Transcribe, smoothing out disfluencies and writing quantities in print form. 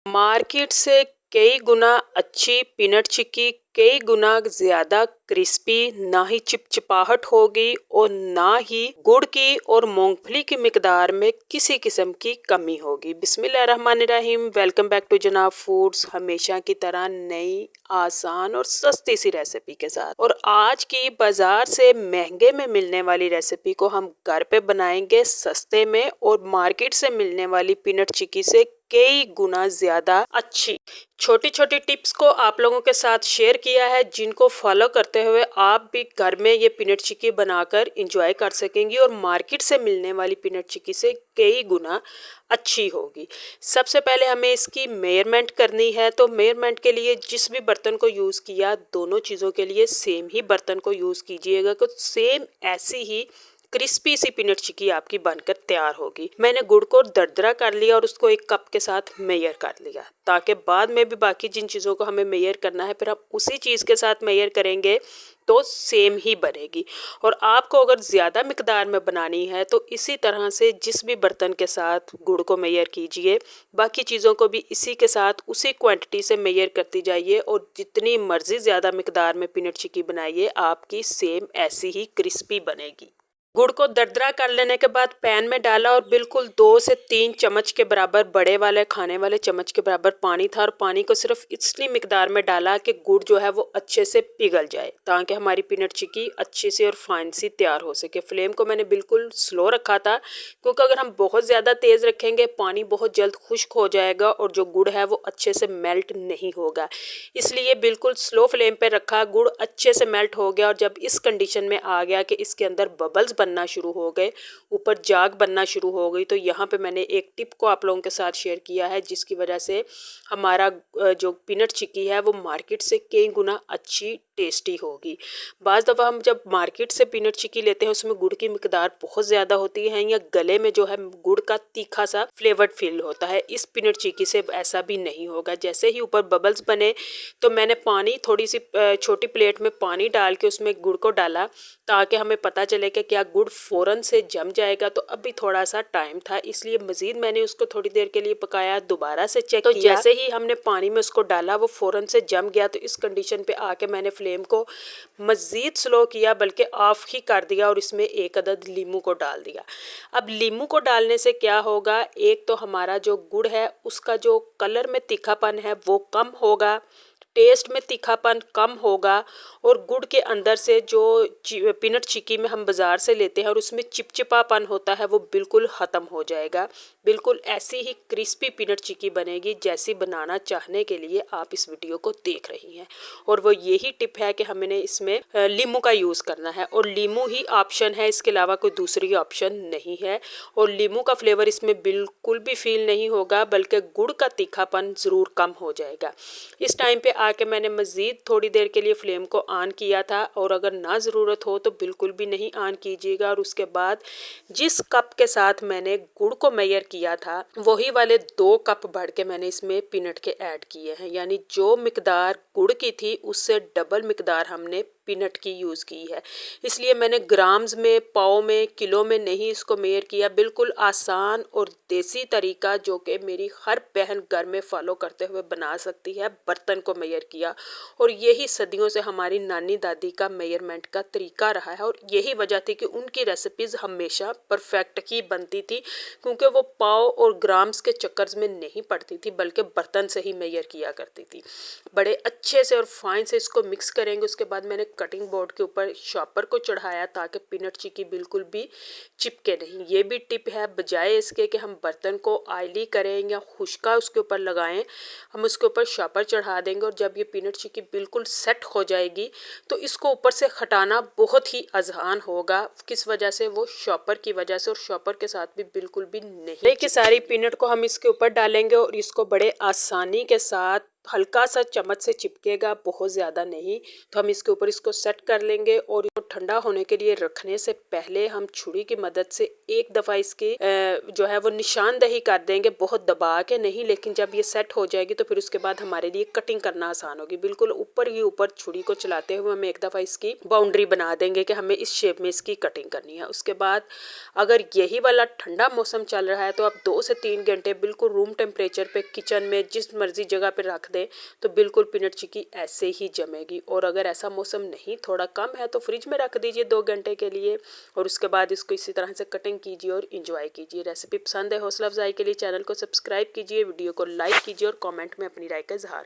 Market से कई गुना अच्छी पीनट चिक्की, कई गुना ज्यादा क्रिस्पी, ना ही चिपचिपाहट होगी और ना ही गुड़ की और मूंगफली की मिकदार में किसी किस्म की कमी होगी। बिस्मिल्लाहिर्रहमानिर्रहीम। वेलकम बैक टू जनाब फूड्स, हमेशा की तरह नई आसान और सस्ती सी रेसिपी के साथ। और आज की बाजार से महंगे में मिलने वाली रेसिपी को हम घर पे बनाएंगे सस्ते में, और मार्केट से मिलने वाली पीनट चिक्की से कई गुना ज्यादा अच्छी। छोटी छोटी टिप्स को आप लोगों के साथ शेयर किया है, जिनको फॉलो करते हुए आप भी घर में ये पीनट चिक्की बनाकर इंजॉय कर सकेंगी और मार्केट से मिलने वाली पीनट चिक्की से कई गुना अच्छी होगी। सबसे पहले हमें इसकी मेजरमेंट करनी है, तो मेजरमेंट के लिए जिस भी बर्तन को यूज़ किया, दोनों चीज़ों के लिए सेम ही बर्तन को यूज़ कीजिएगा, तो सेम ऐसी ही क्रिस्पी सी पीनट चिक्की आपकी बनकर तैयार होगी। मैंने गुड़ को दरदरा कर लिया और उसको एक कप के साथ मेजर कर लिया, ताकि बाद में भी बाकी जिन चीज़ों को हमें मेजर करना है फिर हम उसी चीज़ के साथ मेजर करेंगे तो सेम ही बनेगी। और आपको अगर ज़्यादा मिकदार में बनानी है तो इसी तरह से जिस भी बर्तन के साथ गुड़ को मेजर कीजिए, बाकी चीज़ों को भी इसी के साथ उसी क्वांटिटी से मेजर करती जाइए और जितनी मर्ज़ी ज़्यादा मिकदार में पीनट चिक्की बनाइए, आपकी सेम ऐसी ही क्रिस्पी बनेगी। गुड़ को दरदरा कर लेने के बाद पैन में डाला और बिल्कुल 2 से 3 चम्मच के बराबर, बड़े वाले खाने वाले चम्मच के बराबर पानी था, और पानी को सिर्फ इसलिए मिकदार में डाला कि गुड़ जो है वो अच्छे से पिघल जाए, ताकि हमारी पीनट चिक्की अच्छी सी और फाइन सी तैयार हो सके। फ्लेम को मैंने बिल्कुल स्लो रखा था, क्योंकि अगर हम बहुत ज़्यादा तेज़ रखेंगे पानी बहुत जल्द खुश्क हो जाएगा और जो गुड़ है वो अच्छे से मेल्ट नहीं होगा। इसलिए बिल्कुल स्लो फ्लेम पर रखा। गुड़ अच्छे से मेल्ट हो गया और जब इस कंडीशन में आ गया कि इसके अंदर बबल्स बनना शुरू हो गए, ऊपर जाग बनना शुरू हो गई, तो यहाँ पे मैंने एक टिप को आप लोगों के साथ शेयर किया है, जिसकी वजह से हमारा जो पीनट चिक्की है वो मार्केट से कई गुना अच्छी टेस्टी होगी। बाज़ दफ़ा हम जब मार्केट से पीनट चिक्की लेते हैं उसमें गुड़ की मिकदार बहुत ज़्यादा होती है, या गले में जो है गुड़ का तीखा सा फ्लेवर्ड फील होता है। इस पीनट चिक्की से ऐसा भी नहीं होगा। जैसे ही ऊपर बबल्स बने तो मैंने पानी, थोड़ी सी छोटी प्लेट में पानी डाल के उसमें गुड़ को डाला, ताकि हमें पता चले कि क्या गुड़ फ़ौरन से जम जाएगा। तो अभी थोड़ा सा टाइम था, इसलिए मज़ीद मैंने उसको थोड़ी देर के लिए पकाया, दोबारा से चेक किया। तो जैसे ही हमने पानी में उसको डाला वो फ़ौरन से जम गया। तो इस कंडीशन पे आके मैंने फ्लेम को मज़ीद स्लो किया, बल्कि ऑफ ही कर दिया, और इसमें एक अदद लीमू को डाल दिया। अब लीमू को डालने से क्या होगा, एक तो हमारा जो गुड़ है उसका जो कलर में तीखापन है वो कम होगा, टेस्ट में तीखापन कम होगा, और गुड़ के अंदर से जो पीनट चिक्की में हम बाज़ार से लेते हैं और उसमें चिपचिपापन होता है वो बिल्कुल ख़त्म हो जाएगा। बिल्कुल ऐसी ही क्रिस्पी पीनट चिक्की बनेगी जैसी बनाना चाहने के लिए आप इस वीडियो को देख रही हैं। और वो यही टिप है कि हमने इसमें लीमू का यूज़ करना है, और लीमू ही ऑप्शन है, इसके अलावा कोई दूसरी ऑप्शन नहीं है। और लीमू का फ्लेवर इसमें बिल्कुल भी फील नहीं होगा, बल्कि गुड़ का तीखापन ज़रूर कम हो जाएगा। इस टाइम पे आके मैंने मज़ीद थोड़ी देर के लिए फ्लेम को ऑन किया था, और अगर ना ज़रूरत हो तो बिल्कुल भी नहीं ऑन कीजिएगा। और उसके बाद जिस कप के साथ मैंने गुड़ को मेजर किया था वही वाले 2 कप भर के मैंने इसमें पीनट के ऐड किए हैं, यानी जो मिकदार गुड़ की थी उससे डबल मिकदार हमने पीनट की यूज़ की है। इसलिए मैंने ग्राम्स में, पाव में, किलो में नहीं इसको मेजर किया। बिल्कुल आसान और देसी तरीका जो कि मेरी हर बहन घर में फॉलो करते हुए बना सकती है, बर्तन को मेजर किया। और यही सदियों से हमारी नानी दादी का मेजरमेंट का तरीका रहा है, और यही वजह थी कि उनकी रेसिपीज़ हमेशा परफेक्ट ही बनती थी, क्योंकि वो पाव और ग्राम्स के चक्कर में नहीं पड़ती थी, बल्कि बर्तन से ही मेजर किया करती थी। बड़े अच्छे से और फाइन से इसको मिक्स करेंगे। उसके बाद मैंने कटिंग बोर्ड के ऊपर शॉपर को चढ़ाया, ताकि पीनट चिक्की बिल्कुल भी चिपके नहीं। ये भी टिप है, बजाय इसके कि हम बर्तन को ऑयली करें या खुश्का उसके ऊपर लगाएं, हम उसके ऊपर शॉपर चढ़ा देंगे, और जब ये पीनट चिक्की बिल्कुल सेट हो जाएगी तो इसको ऊपर से हटाना बहुत ही आसान होगा। किस वजह से, वो शॉपर की वजह से, और शॉपर के साथ भी बिल्कुल भी नहीं कि सारी पीनट को हम इसके ऊपर डालेंगे और इसको बड़े आसानी के साथ हल्का सा चम्मच से चिपकेगा, बहुत ज़्यादा नहीं। तो हम इसके ऊपर इसको सेट कर लेंगे और ठंडा होने के लिए रखने से पहले हम छुरी की मदद से एक दफ़ा इसकी जो है वो निशानदही कर देंगे, बहुत दबा के नहीं, लेकिन जब ये सेट हो जाएगी तो फिर उसके बाद हमारे लिए कटिंग करना आसान होगी। बिल्कुल ऊपर ही ऊपर छुरी को चलाते हुए हम एक दफ़ा इसकी बाउंड्री बना देंगे कि हमें इस शेप में इसकी कटिंग करनी है। उसके बाद अगर यही वाला ठंडा मौसम चल रहा है तो आप 2 से 3 घंटे बिल्कुल रूम टेम्परेचर पे किचन में जिस मर्जी जगह पे रख दें तो बिल्कुल पीनट चिक्की ऐसे ही जमेगी। और अगर ऐसा मौसम नहीं, थोड़ा कम है, तो फ्रिज में रख दीजिए 2 घंटे के लिए और उसके बाद इसको इसी तरह से कटिंग कीजिए और इंजॉय कीजिए। रेसिपी पसंद है, हौसला अफजाई के लिए चैनल को सब्सक्राइब कीजिए, वीडियो को लाइक कीजिए और कमेंट में अपनी राय का इजहार